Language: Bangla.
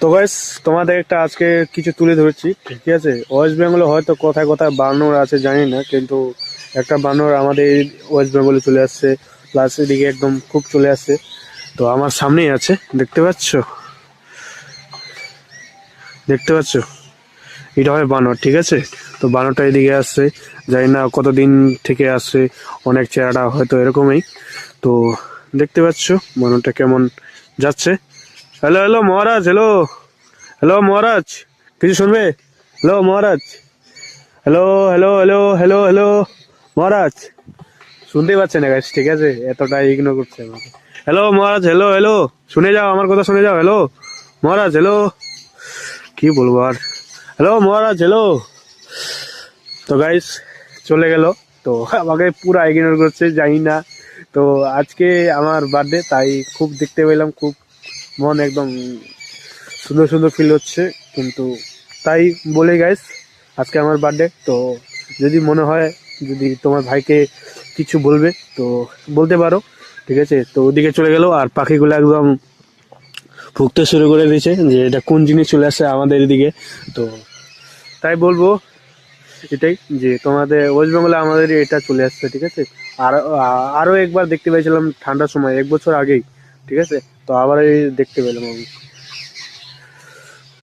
তো গাইস, তোমাদের একটা আজকে কিছু তুলে ধরছি, ঠিক আছে? ওয়েস্ট বেঙ্গলে হয়তো কোথায় কোথায় বানর আছে জানি না, কিন্তু একটা বানর আমাদের ওয়েস্ট বেঙ্গলে চলে আসছে, প্লাস এদিকে একদম খুব চলে আসছে। তো আমার সামনেই আছে, দেখতে পাচ্ছ? দেখতে পাচ্ছ? এটা হয় বানর, ঠিক আছে? তো বানরটা এদিকে আসছে, জানি না কতদিন থেকে আসছে, অনেক চেহারা হয়তো এরকমই। তো দেখতে পাচ্ছ বানরটা কেমন যাচ্ছে। Hello hello Maharaj, hello hello Maharaj, কিছু শুনবে? Hello Maharaj, hello hello hello hello hello Maharaj, শুনতেই পাচ্ছে না গাইস, ঠিক আছে? এতটা ইগনোর করছে আমাকে। হ্যালো মহারাজ, হ্যালো হ্যালো, শুনে যাও, আমার কথা শুনে যাও। হ্যালো মহারাজ, হ্যালো, কি বলবো আর। Hello Maharaj, hello. তো গাইস চলে গেল। তো আমাকে পুরো ইগনোর করছে, জানি না। তো আজকে আমার বার্থডে, তাই খুব দেখতে পেলাম, খুব মন একদম সুন্দর সুন্দর ফিল হচ্ছে। কিন্তু তাই বলে গাইস, আজকে আমার বার্থডে, তো যদি মনে হয়, যদি তোমার ভাইকে কিছু বলবে তো বলতে পারো, ঠিক আছে? তো ওদিকে চলে গেল, আর পাখিগুলো একদম ফুঁকতে শুরু করে দিয়েছে যে এটা কোন জিনিস চলে আসছে আমাদের এদিকে। তো তাই বলবো এটাই, যে তোমাদের ওয়েস্ট বেঙ্গলে আমাদের এটা চলে আসছে, ঠিক আছে? আর আরো একবার দেখতে পেয়েছিলাম ঠান্ডার সময়, 1 বছর আগেই, ঠিক আছে? তো আবার এই দেখতে পেলাম আমি।